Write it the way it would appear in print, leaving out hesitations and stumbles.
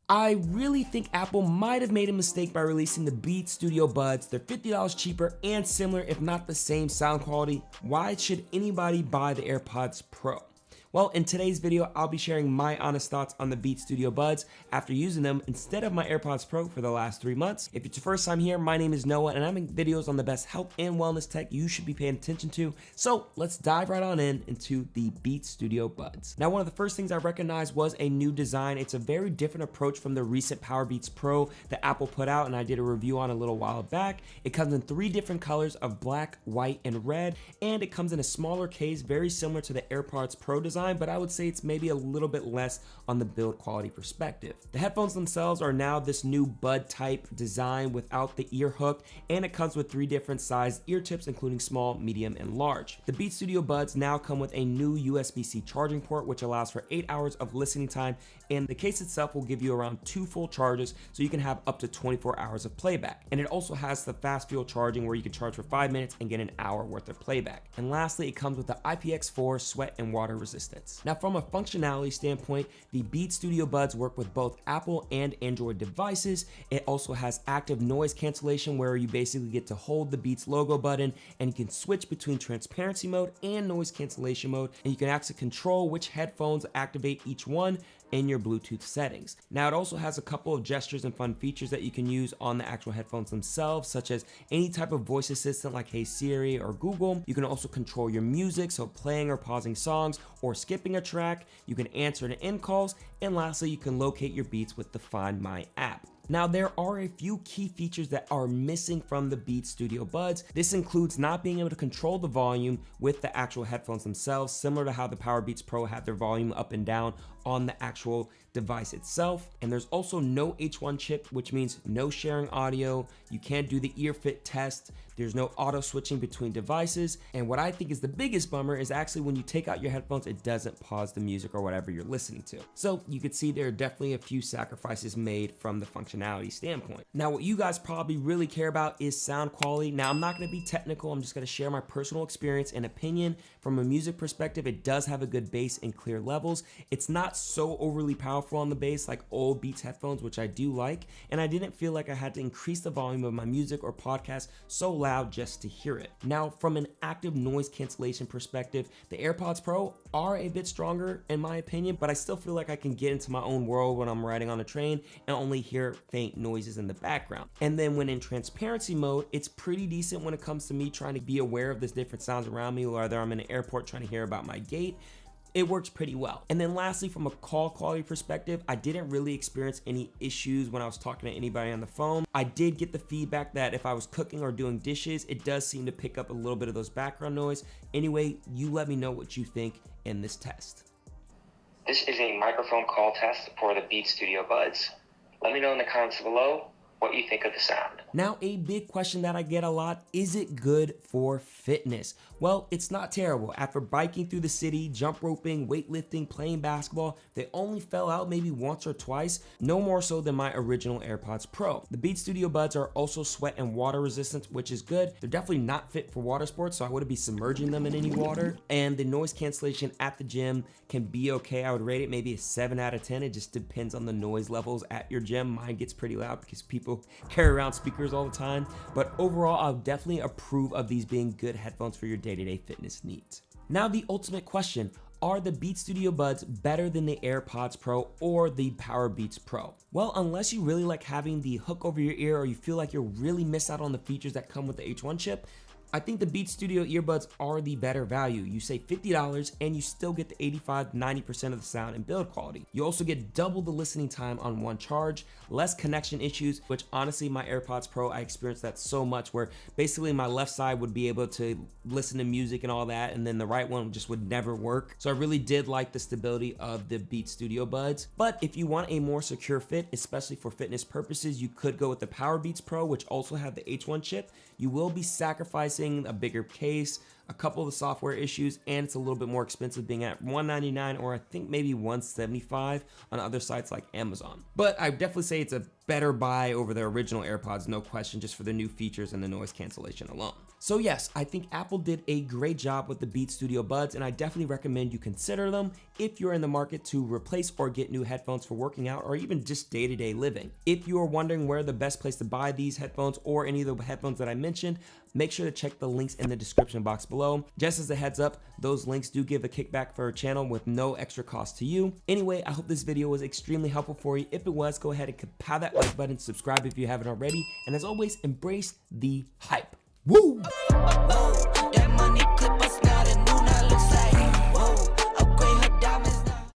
I really think Apple might have made a mistake by releasing the Beats Studio Buds. They're $50 cheaper and similar, if not the same sound quality. Why should anybody buy the AirPods Pro? Well, in today's video, I'll be sharing my honest thoughts on the Beats Studio Buds after using them instead of my AirPods Pro for the last 3 months. If it's your first time here, my name is Noah and I make videos on the best health and wellness tech you should be paying attention to. So let's dive right on into the Beats Studio Buds. Now, one of the first things I recognized was a new design. It's a very different approach from the recent Powerbeats Pro that Apple put out and I did a review on a little while back. It comes in 3 different colors of black, white, and red, and it comes in a smaller case, very similar to the AirPods Pro design, but I would say it's maybe a little bit less on the build quality perspective. The headphones themselves are now this new bud type design without the ear hook, and it comes with 3 different sized ear tips, including small, medium, and large. The Beats Studio Buds now come with a new USB-C charging port, which allows for 8 hours of listening time, and the case itself will give you around 2 full charges, so you can have up to 24 hours of playback. And it also has the fast fuel charging where you can charge for 5 minutes and get an hour worth of playback. And lastly, it comes with the IPX4 sweat and water resistance. Now, from a functionality standpoint, the Beats Studio Buds work with both Apple and Android devices. It also has active noise cancellation where you basically get to hold the Beats logo button and you can switch between transparency mode and noise cancellation mode, and you can actually control which headphones activate each one in your Bluetooth settings. Now, it also has a couple of gestures and fun features that you can use on the actual headphones themselves, such as any type of voice assistant like Hey Siri or Google. You can also control your music, so playing or pausing songs or skipping a track. You can answer to in calls, and lastly, you can locate your Beats with the Find My app. Now, there are a few key features that are missing from the Beats Studio Buds. This includes not being able to control the volume with the actual headphones themselves, similar to how the Powerbeats Pro had their volume up and down on the actual device itself. And there's also no H1 chip, which means no sharing audio. You can't do the ear fit test. There's no auto switching between devices. And what I think is the biggest bummer is actually when you take out your headphones, it doesn't pause the music or whatever you're listening to. So you can see there are definitely a few sacrifices made from the functionality standpoint. Now, what you guys probably really care about is sound quality. Now, I'm not gonna be technical. I'm just gonna share my personal experience and opinion. From a music perspective, it does have a good bass and clear levels. It's not so overly powerful on the bass like old Beats headphones, which I do like, and I didn't feel like I had to increase the volume of my music or podcast so loud just to hear it. Now, from an active noise cancellation perspective, the AirPods Pro are a bit stronger in my opinion, but I still feel like I can get into my own world when I'm riding on a train and only hear faint noises in the background. And then when in transparency mode, it's pretty decent when it comes to me trying to be aware of the different sounds around me, whether I'm in an airport trying to hear about my gate. It works pretty well. And then lastly, from a call quality perspective, I didn't really experience any issues when I was talking to anybody on the phone. I did get the feedback that if I was cooking or doing dishes, it does seem to pick up a little bit of those background noise. Anyway, you let me know what you think in this test. This is a microphone call test for the Beats Studio Buds. Let me know in the comments below what you think of the sound. Now, a big question that I get a lot, is it good for fitness? Well, it's not terrible. After biking through the city, jump roping, weightlifting, playing basketball, they only fell out maybe once or twice, no more so than my original AirPods Pro. The Beats Studio Buds are also sweat and water resistant, which is good. They're definitely not fit for water sports, so I wouldn't be submerging them in any water. And the noise cancellation at the gym can be okay. I would rate it maybe a 7 out of 10. It just depends on the noise levels at your gym. Mine gets pretty loud because people carry around speakers all the time, but overall, I'll definitely approve of these being good headphones for your day-to-day fitness needs. Now, the ultimate question, are the Beats Studio Buds better than the AirPods Pro or the Powerbeats Pro? Well, unless you really like having the hook over your ear or you feel like you'll really miss out on the features that come with the H1 chip, I think the Beats Studio earbuds are the better value. You save $50 and you still get the 85-90% of the sound and build quality. You also get double the listening time on one charge, less connection issues, which honestly my AirPods Pro, I experienced that so much where basically my left side would be able to listen to music and all that, and then the right one just would never work. So I really did like the stability of the Beats Studio Buds. But if you want a more secure fit, especially for fitness purposes, you could go with the Powerbeats Pro, which also have the H1 chip. You will be sacrificing a bigger case, a couple of the software issues, and it's a little bit more expensive, being at $199 or I think maybe $175 on other sites like Amazon. But I definitely say it's a better buy over the original AirPods, no question, just for the new features and the noise cancellation alone. So yes, I think Apple did a great job with the Beats Studio Buds, and I definitely recommend you consider them if you're in the market to replace or get new headphones for working out or even just day-to-day living. If you are wondering where the best place to buy these headphones or any of the headphones that I mentioned, make sure to check the links in the description box below. Just as a heads up, those links do give a kickback for our channel with no extra cost to you. Anyway, I hope this video was extremely helpful for you. If it was, go ahead and pound that like button, subscribe if you haven't already, and as always, embrace the hype. Woo!